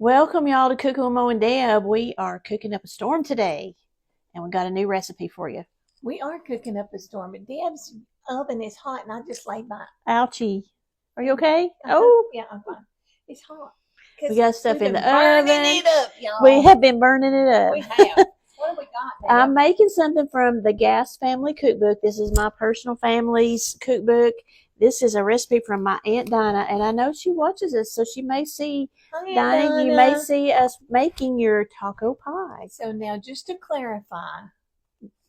Welcome y'all to Cooking with Mo and Deb. We are cooking up a storm today, and we got a new recipe for you. We are cooking up a storm, but Deb's oven is hot, and I just laid by. Ouchie. Are you okay? Yeah, I'm fine. It's hot. We got stuff in the burning oven. It up, y'all. We have been burning it up. We have. What have we got, Deb? I'm making something from the Gas Family Cookbook. This is my personal family's cookbook. This is a recipe from my Aunt Dinah, and I know she watches us, so she may see, Dinah, you may see us making your taco pie. So now, just to clarify,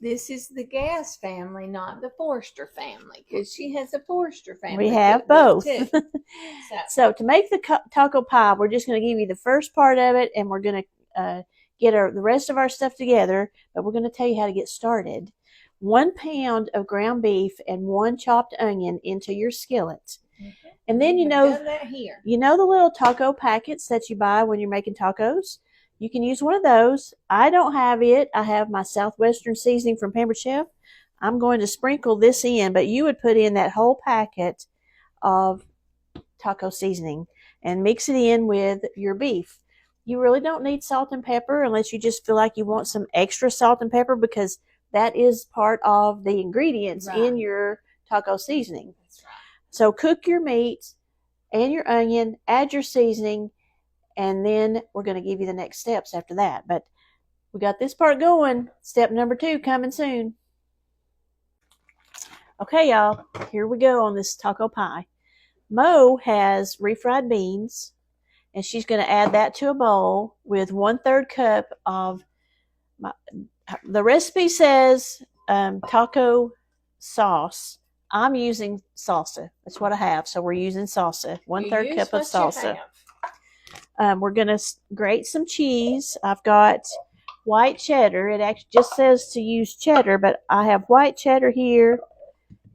this is the Gas family, not the Forster family, because she has a Forster family. We have both. Too. So to make the taco pie, we're just going to give you the first part of it, and we're going to get the rest of our stuff together, but we're going to tell you how to get started. 1 pound of ground beef and 1 chopped onion into your skillet. Okay. And then you know the little taco packets that you buy when you're making tacos? You can use one of those. I don't have it. I have my Southwestern seasoning from Pampered Chef. I'm going to sprinkle this in, but you would put in that whole packet of taco seasoning and mix it in with your beef. You really don't need salt and pepper unless you just feel like you want some extra salt and pepper, because that is part of the ingredients in your taco seasoning. That's right. So cook your meat and your onion, add your seasoning, and then we're going to give you the next steps after that. But we got this part going. Step number 2 coming soon. Okay, y'all, here we go on this taco pie. Mo has refried beans, and she's going to add that to a bowl with 1/3 cup of the recipe says taco sauce. I'm using salsa. That's what I have. So we're using salsa. 1/3 cup of salsa. We're going to grate some cheese. I've got white cheddar. It actually just says to use cheddar, but I have white cheddar here.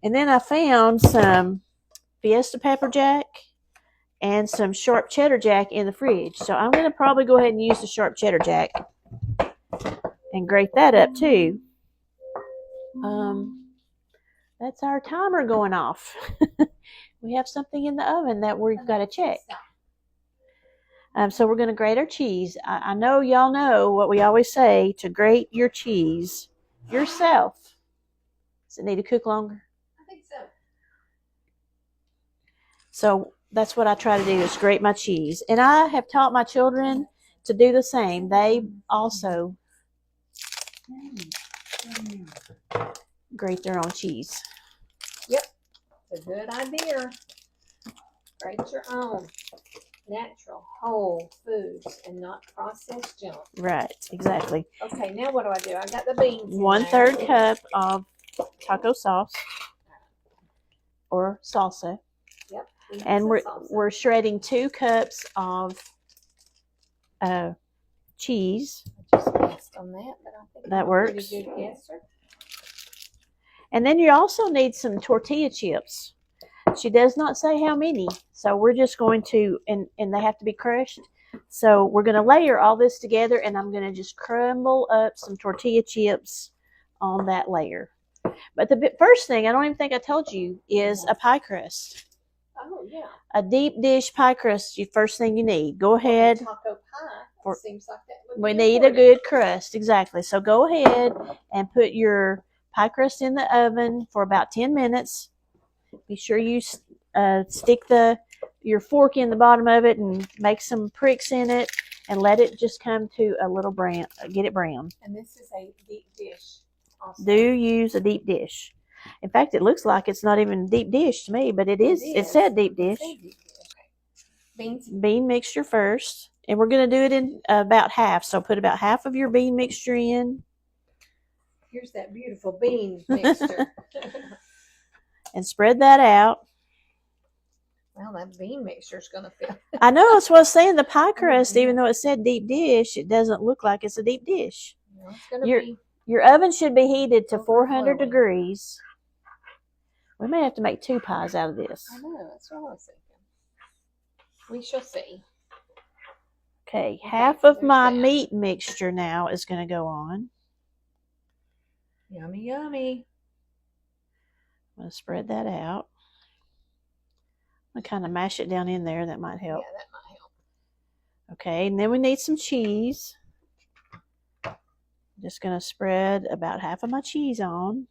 And then I found some Fiesta pepper jack and some sharp cheddar jack in the fridge. So I'm going to probably go ahead and use the sharp cheddar jack and grate that up too. That's our timer going off. We have something in the oven that we've got to check. So we're going to grate our cheese. I know y'all know what we always say, to grate your cheese yourself. Does it need to cook longer? I think so. So that's what I try to do, is grate my cheese. And I have taught my children to do the same. They also grate their own cheese. Yep, it's a good idea. Grate your own natural whole foods and not processed junk. Right, exactly. Okay, now what do? I got the beans. 1/3 cup of taco sauce or salsa. Yep. And we're shredding 2 cups of cheese. I just guessed on that, but I think that works. Pretty good guesser. And then you also need some tortilla chips. She does not say how many, so we're just going to, and they have to be crushed. So we're going to layer all this together, and I'm going to just crumble up some tortilla chips on that layer. But the first thing, I don't even think I told you, is a pie crust. Oh, yeah. A deep dish pie crust, the first thing you need. Go ahead. Taco pie, seems like that would we be need important. a good crust, exactly. So go ahead and put your pie crust in the oven for about 10 minutes. Be sure you stick your fork in the bottom of it and make some pricks in it, and let it just come to a little brown. Get it brown. And this is a deep dish. Also. Do use a deep dish. In fact, it looks like it's not even a deep dish to me, but it is. It said deep dish. Okay. Bean mixture first, and we're going to do it in about half. So put about half of your bean mixture in. Here's that beautiful bean mixture. And spread that out. Well, that bean mixture is going to fill. I know, that's what I was saying. The pie crust, even though it said deep dish, it doesn't look like it's a deep dish. No, it's going to be. Your oven should be heated to 400 degrees. We may have to make 2 pies out of this. I know, that's what I was thinking. We shall see. Okay, half of my meat mixture now is going to go on. Yummy, yummy. I'm going to spread that out. I'm going to kind of mash it down in there. That might help. Yeah, that might help. Okay, and then we need some cheese. Just going to spread about half of my cheese on.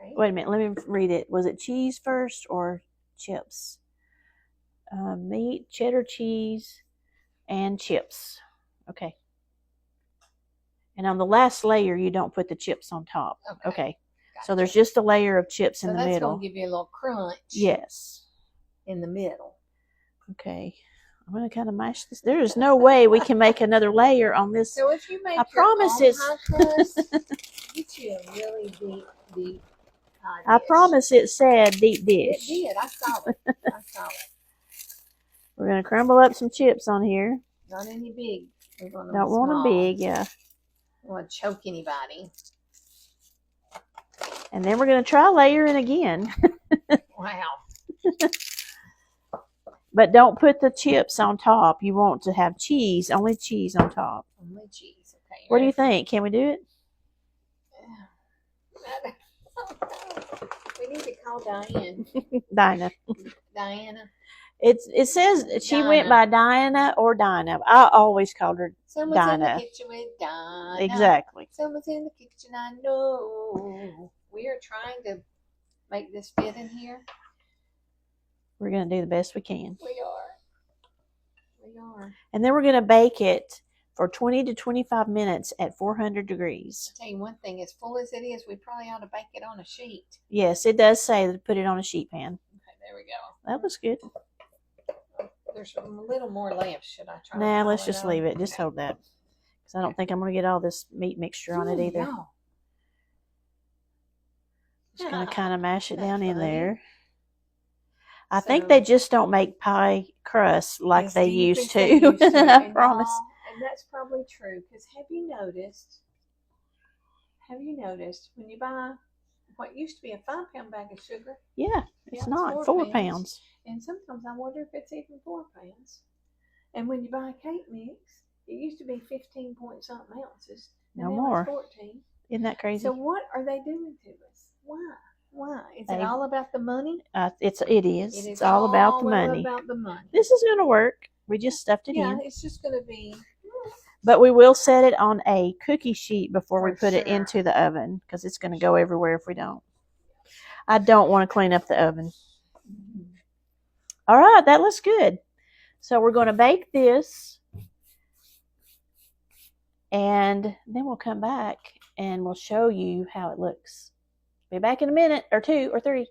Okay. Wait a minute, let me read it. Was it cheese first or chips? Meat, cheddar cheese, and chips. Okay. And on the last layer, you don't put the chips on top. Okay. Gotcha. So there's just a layer of chips in the So that's middle. going to give you a little crunch. Yes. In the middle. Okay. I'm going to kind of mash this. There is no way we can make another layer on this. So if you make I promise your own it's high crust, get you a really deep pie I dish. promise it said deep It dish. did. I saw it. I saw it. We're going to crumble up some chips on here. Not any big. We're going Don't want them big, yeah. Don't want to choke anybody. And then we're going to try layering again. Wow. But don't put the chips on top. You want to have cheese, only cheese on top. Only cheese. Okay. What do you think? Can we do it? We need to call Diane. Dinah. Diana. It says she Dinah. went by Diana or Dinah. I always called her Someone's in Dinah. the kitchen with Dinah. Exactly. Someone's in the kitchen, I know. We are trying to make this fit in here. We're going to do the best we can. We are. We are. And then we're going to bake it for 20 to 25 minutes at 400 degrees. I'll tell you one thing, as full as it is, we probably ought to bake it on a sheet. Yes, it does say to put it on a sheet pan. Okay, there we go. That was good. There's a little more left. Should I try? Nah, to let's pile just on? leave it. Just hold that. Because I don't think I'm going to get all this meat mixture on it Ooh, either. y'all. Just going to kind of mash it down in funny? there. I think So- they just don't make pie crust like As they deep used as to. they used to. I And promise. y'all, and that's probably true. Because have you noticed when you buy what used to be a 5-pound bag of sugar, Yeah, it's it's not 4 4 pounds. pounds. and sometimes I wonder if it's even 4 pounds. And when you buy a cake mix, it used to be 15 point something ounces. And No now more. It's 14. Isn't that crazy? So what are they doing to us? Why? Why? Is it They- all about the money? It is. It is It's all about the money. about the money. This is going to work. We just stuffed it Yeah, in. it's just going to be. But we will set it on a cookie sheet before we For put it sure. into the oven because it's going to go everywhere if we don't. I don't want to clean up the oven. All right, that looks good. So we're going to bake this. And then we'll come back and we'll show you how it looks. Be back in a minute or 2 or 3.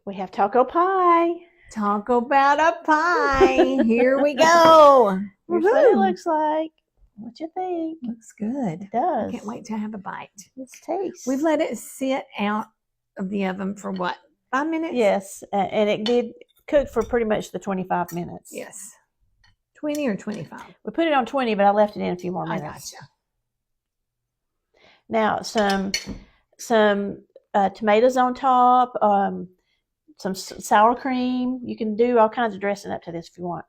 We have taco pie. Talk about a pie. Here we go. Here's what it looks like. What you think? Looks good. It does. Can't wait to have a bite. Let's taste. We've let it sit out of the oven for what? 5 minutes? Yes, and it did cook for pretty much the 25 minutes. Yes. 20 or 25? We put it on 20, but I left it in a few more I minutes. gotcha. Now, some tomatoes on top, some sour cream. You can do all kinds of dressing up to this if you want.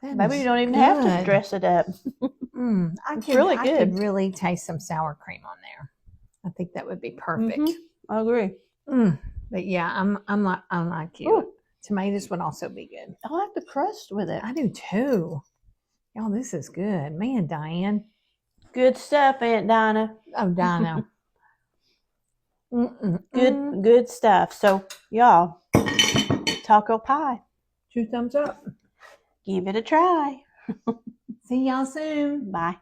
Maybe you don't even have to dress it up. It's really I good. could really taste some sour cream on there. I think that would be perfect. Mhm. I agree. But yeah, I'm like you. Ooh. Tomatoes would also be good. I like the crust with it. I do too. Y'all, this is good. Man, Diane. Good stuff, Aunt Dinah. Oh, Dinah. Good stuff. So, y'all, taco pie. 2 thumbs up. Give it a try. See y'all soon. Bye.